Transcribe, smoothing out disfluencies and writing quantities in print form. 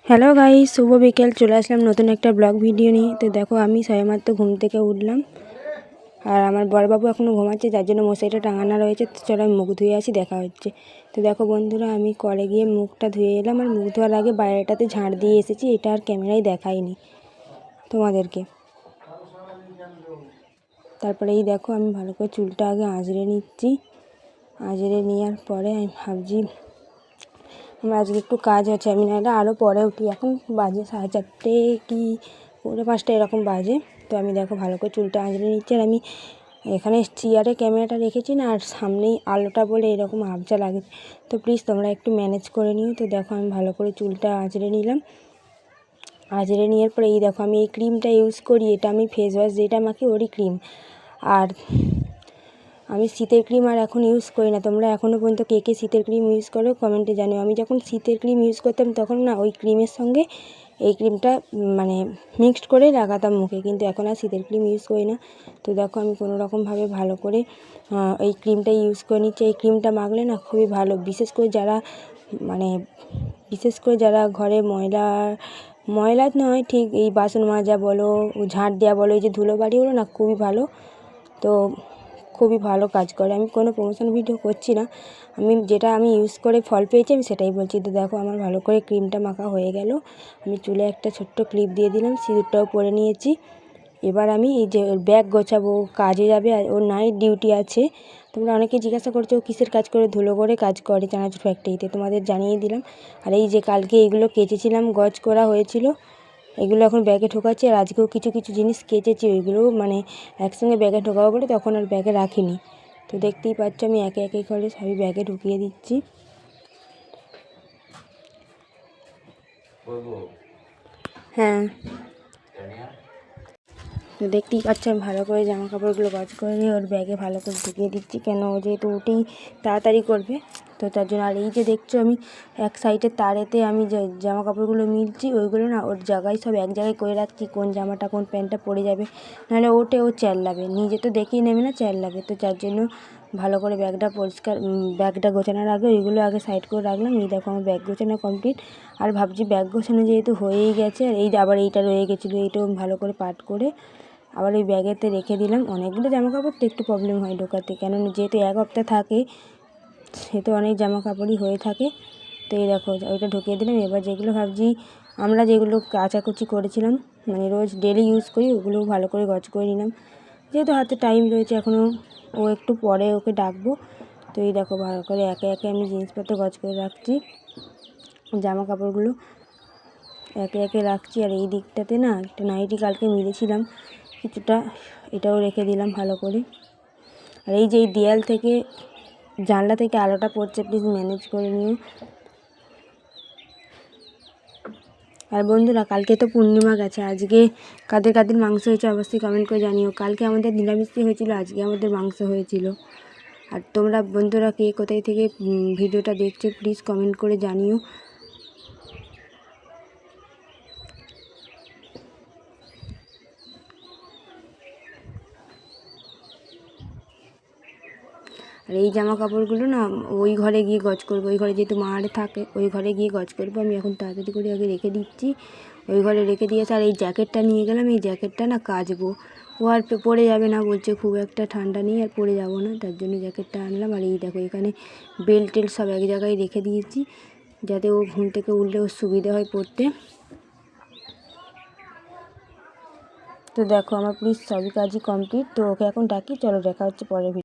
Hello guys, শুভ বিকেল। চলে আসলাম নতুন একটা ব্লগ ভিডিও নিয়ে। তো দেখো আমি সবেমাত্র ঘুম থেকে উঠলাম আর আমার বড়বাবু এখনও ঘুমাচ্ছে, যার জন্য মশারিটা টাঙানো রয়েছে। তো চলো আমি মুখ ধুয়ে আসি, দেখা হচ্ছে। তো দেখো বন্ধুরা, আমি কলে গিয়ে মুখটা ধুয়ে এলাম আর মুখ ধোয়ার আগে বাইরেটাতে ঝাঁট দিয়ে এসেছি। এটা আর ক্যামেরায় দেখাইনি তোমাদেরকে। তারপরে এই দেখো আমি ভালো করে চুলটা আগে আঁচড়ে নিচ্ছি। আঁচড়ে নেওয়ার পরে আমি ভাবছি আমার আজকে একটু কাজ আছে, আমি নাহলে আরও পরে উঠি। এখন বাজে 4:30 কি 4:45 এরকম বাজে। তো আমি দেখো ভালো করে চুলটা আঁচড়ে নিচ্ছি। আর আমি এখানে চেয়ারে ক্যামেরাটা রেখেছি না, আর সামনেই আলোটা বলে এরকম আবজা লাগে। তো প্লিজ তোমরা একটু ম্যানেজ করে নিও। তো দেখো আমি ভালো করে চুলটা আঁচড়ে নিলাম। আঁচড়ে নেওয়ার পরে এই দেখো আমি এই ক্রিমটা ইউজ করি। এটা আমি ফেস ওয়াশ যেটা মাখি ওরই ক্রিম। আর আমি শীতের ক্রিম আর এখন ইউজ করি না। তোমরা এখনও পর্যন্ত কে কে শীতের ক্রিম ইউজ করো কমেন্টে জানিও। আমি যখন শীতের ক্রিম ইউজ করতাম তখন না ওই ক্রিমের সঙ্গে এই ক্রিমটা মানে মিক্সড করে লাগাতাম মুখে, কিন্তু এখন আর শীতের ক্রিম ইউজ করি না। তো দেখো আমি কোনো রকমভাবে ভালো করে এই ক্রিমটা ইউজ করে নিচ্ছি। এই ক্রিমটা মাখলে না খুবই ভালো, বিশেষ করে যারা ঘরে ময়লা নয় ঠিক, এই বাসন মাজা বলো, ঝাঁট দেওয়া বলো, এই যে ধুলো বাড়িগুলো না খুবই ভালো। তো খুবই ভালো কাজ করে। আমি কোনো প্রমোশন ভিডিও করছি না, যেটা আমি ইউজ করে ফল পেয়েছি আমি সেটাই বলছি। তো দেখো আমার ভালো করে ক্রিমটা মাখা হয়ে গেল। আমি চুলে একটা ছোট্ট ক্লিপ দিয়ে দিলাম, সিঁদুরটাও পরে নিয়েছি। এবার আমি এই যে ব্যাগ গোছাবো, কাজে যাবে আর ওর নাইট ডিউটি আছে। তোমরা অনেকে জিজ্ঞাসা করছো কিসের কাজ করে, ধুলো করে কাজ করে চানাচুর ফ্যাক্টরিতে, তোমাদের জানিয়ে দিলাম। আর এই যে কালকে এগুলো কেচেছিলাম, গজ করা হয়েছিল, এগুলো এখন ব্যাগে ঢোকাচ্ছি। আর আজকেও কিছু কিছু জিনিস কেচেছি, ওইগুলো মানে একসঙ্গে ব্যাগে ঢোকাবো বলে তখন আর ব্যাগে রাখিনি। তো দেখতেই পাচ্ছ আমি একে একে করে সবই ব্যাগে ঢুকিয়ে দিচ্ছি। হ্যাঁ, তো দেখতেই পাচ্ছ আমি ভালো করে জামা কাপড়গুলো গজ করে নিয়ে ওর ব্যাগে ভালো করে ঢুকিয়ে দিচ্ছি, কেন যেহেতু উঠেই তাড়াতাড়ি করবে তো তার জন্য। আর এই যে দেখছো আমি এক সাইডের তারেতে আমি যে জামা কাপড়গুলো মিলছি, ওইগুলো না ওর জায়গায় সব এক জায়গায় করে রাখছি, কোন জামাটা কোন প্যান্টটা পরে যাবে, নাহলে ওঠে ও চেল্লাবে, নিজে তো দেখেই নেবে না, চেল্লাবে। তো যার জন্য ভালো করে ব্যাগটা গোছানোর আগে ওইগুলো আগে সাইড করে রাখলাম। এই দেখো আমার ব্যাগ গোছানো কমপ্লিট। আর ভাবছি ব্যাগ গোছানো যেহেতু হয়েই গেছে, আর এই আবার এইটা রয়ে গেছিলো, এইটাও ভালো করে পাট করে আবার ওই ব্যাগেতে রেখে দিলাম। অনেকগুলো জামা কাপড় তো একটু প্রবলেম হয় ঢোকাতে, কেননা যেহেতু এক হপ্তাহ থাকে সেহেতু অনেক জামা কাপড়ই হয়ে থাকে। তো এই দেখো ওইটা ঢুকিয়ে দিলাম। এবার যেগুলো কাচাকুচি করেছিলাম, মানে রোজ ডেলি ইউজ করি, ওগুলো ভালো করে গজ করে নিলাম। যেহেতু হাতে টাইম রয়েছে এখনও, ও একটু পরে ওকে ডাকবো। তো এই দেখো ভালো করে একে একে আমি জিনিসপত্র গজ করে রাখছি, জামা কাপড়গুলো একে একে রাখছি। আর এই দিকটাতে না একটা নাইটি কালকে মিলেছিলাম কিছুটা, এটাও রেখে দিলাম ভালো করে। আর এই যে এই দেয়াল থেকে জানলা থেকে আলোটা পড়ছে, প্লিজ ম্যানেজ করে নিও। আর বন্ধুরা কালকে তো পূর্ণিমা গেছে, আজকে কাদের কাদের মাংস হয়েছে অবশ্যই কমেন্ট করে জানিও। কালকে আমাদের নিরামিষই হয়েছিল, আজকে আমাদের মাংস হয়েছিল। আর তোমরা বন্ধুরা কে কোথায় থেকে ভিডিওটা দেখছো প্লিজ কমেন্ট করে জানিও। আর এই জামা কাপড়গুলো না ওই ঘরে গিয়ে গজ করবো, ওই ঘরে যেহেতু মারে থাকে ওই ঘরে গিয়ে গজ করবো। আমি এখন তাড়াতাড়ি করে আগে রেখে দিচ্ছি, ওই ঘরে রেখে দিয়েছে। আর এই জ্যাকেটটা নিয়ে গেলাম, এই জ্যাকেটটা না কাচবো, ও আর পরে যাবে না বলছে, খুব একটা ঠান্ডা নেই আর পরে যাবো না, তার জন্য জ্যাকেটটা আনলাম। আর এই দেখো এখানে বেল্ট টেল্ট সব এক জায়গায় রেখে দিয়েছি, যাতে ও ঘুম থেকে উঠলে ওর সুবিধা হয় পরতে। তো দেখো আমার প্লিজ সবই কাজই কমপ্লিট। তো ওকে এখন ডাকি, চলো দেখা হচ্ছে পরের ভিডিও।